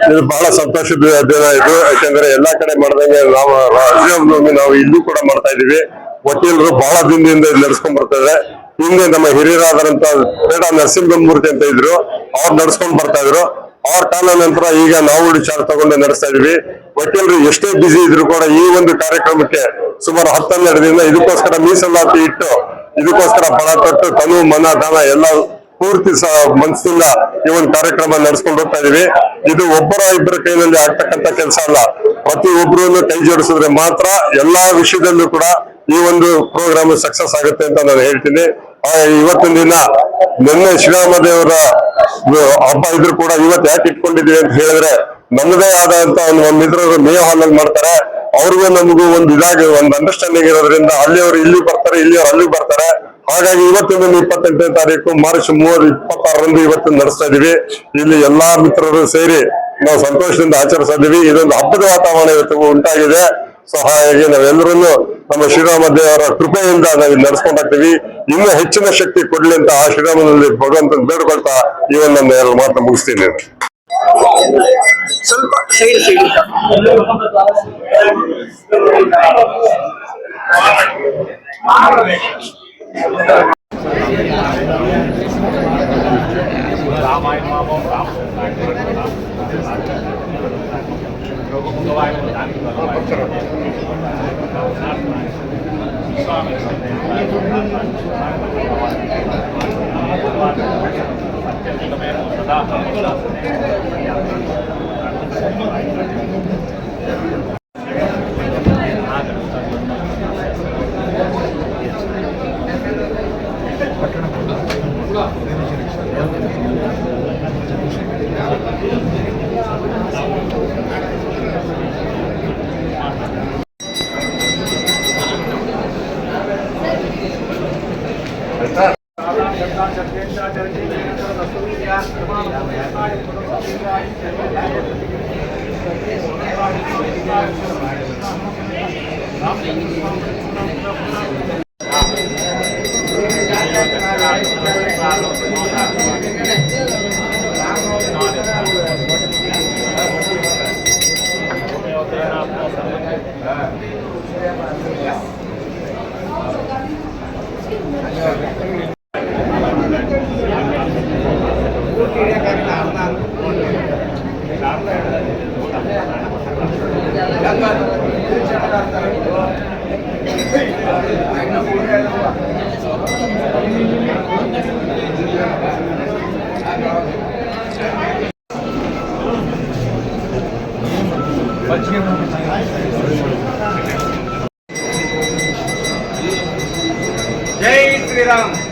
ಇದು ಬಹಳ ಸಂತೋಷದ ದಿನ ಇದು. ಯಾಕಂದ್ರೆ ಎಲ್ಲಾ ಕಡೆ ಮಾಡ್ದಂಗೆ ನಾವು ಇಲ್ಲೂ ಕೂಡ ಮಾಡ್ತಾ ಇದೀವಿ. ವಕೀಲರು ಬಹಳ ದಿನದಿಂದ ನಡೆಸ್ಕೊಂಡ್ ಬರ್ತಾರೆ. ಹಿಂದೆ ನಮ್ಮ ಹಿರಿಯರಾದಂತ ಪೇಡ ನರಸಿಂಹಮೂರ್ತಿ ಅಂತ ಇದ್ರು, ಅವ್ರು ನಡ್ಸ್ಕೊಂಡ್ ಬರ್ತಾ ಇದ್ರು. ಅವ್ರ ಕಾಲ ನಂತರ ಈಗ ನಾವು ವಿಚಾರ ತಗೊಂಡು ನಡೆಸ್ತಾ ಇದೀವಿ. ವಕೀಲರು ಎಷ್ಟೇ ಬಿಸಿ ಇದ್ರು ಕೂಡ ಈ ಒಂದು ಕಾರ್ಯಕ್ರಮಕ್ಕೆ ಸುಮಾರು 10-12 ದಿನ ಇದಕ್ಕೋಸ್ಕರ ಮೀಸಲಾತಿ ಇಟ್ಟು, ಇದಕ್ಕೋಸ್ಕರ ಪಣ ತೊಟ್ಟು ತನು ಮನ ಧನ ಎಲ್ಲ ಪೂರ್ತಿ ಮನಸ್ಸಿಂದ ಈ ಒಂದು ಕಾರ್ಯಕ್ರಮ ನಡೆಸ್ಕೊಂಡು ಹೋಗ್ತಾ ಇದೀವಿ. ಇದು ಒಬ್ಬರ ಇಬ್ಬರ ಕೈನಲ್ಲಿ ಆಗ್ತಕ್ಕಂಥ ಕೆಲಸ ಅಲ್ಲ. ಪ್ರತಿ ಒಬ್ಬರನ್ನು ಕೈ ಜೋಡಿಸಿದ್ರೆ ಮಾತ್ರ ಎಲ್ಲಾ ವಿಷಯದಲ್ಲೂ ಕೂಡ ಈ ಒಂದು ಪ್ರೋಗ್ರಾಮ್ ಸಕ್ಸಸ್ ಆಗುತ್ತೆ ಅಂತ ನಾನು ಹೇಳ್ತೀನಿ. ಇವತ್ತಿನ ದಿನ ನಿನ್ನೆ ಶ್ರೀರಾಮದೇವರ ಹಬ್ಬ ಇದ್ರು ಕೂಡ ಇವತ್ತು ಯಾಕೆ ಇಟ್ಕೊಂಡಿದೀವಿ ಅಂತ ಹೇಳಿದ್ರೆ, ನಮ್ಮದೇ ಆದಂತ ಒಂದು ಮಿತ್ರರು ಮೇ ಹಾಲ್ ಅಲ್ಲಿ ಮಾಡ್ತಾರೆ. ಅವ್ರಿಗೂ ನಮಗೂ ಒಂದು ಒಂದು ಅಂಡರ್ಸ್ಟ್ಯಾಂಡಿಂಗ್ ಇರೋದ್ರಿಂದ ಅಲ್ಲಿಯವರು ಇಲ್ಲಿ ಬರ್ತಾರೆ, ಇಲ್ಲಿಯವರು ಅಲ್ಲಿಗೆ ಬರ್ತಾರೆ. ಹಾಗಾಗಿ ಇವತ್ತಿನ 28ನೇ ತಾರೀಕು ಮಾರ್ಚ್ 26ರಂದು ಇವತ್ತು ನಡೆಸ್ತಾ ಇದೀವಿ. ಇಲ್ಲಿ ಎಲ್ಲಾ ಮಿತ್ರರು ಸೇರಿ ನಾವು ಸಂತೋಷದಿಂದ ಆಚರಿಸ್ತಾ ಇದೀವಿ. ಇದೊಂದು ಹಬ್ಬದ ವಾತಾವರಣ ಇವತ್ತು ಉಂಟಾಗಿದೆ. ಸೊ ಹಾಗಾಗಿ ನಾವೆಲ್ಲರೂ ನಮ್ಮ ಶ್ರೀರಾಮ ದೇವರ ಕೃಪೆಯಿಂದ ನಾವು ನಡೆಸ್ಕೊಂಡು ಹೋಗ್ತೀವಿ. ಇನ್ನೂ ಹೆಚ್ಚಿನ ಶಕ್ತಿ ಕೊಡ್ಲಿ ಅಂತ ಆ ಶ್ರೀರಾಮನಲ್ಲಿ ಭಗವಂತನ ಬೇಡ್ಕೊಳ್ತಾ ಈ ಒಂದು ಎರಡು ಮಾತು ಮುಗಿಸ್ತೀನಿ. ಸ್ವಲ್ಪ ಸೈಡ್ जय श्री राम।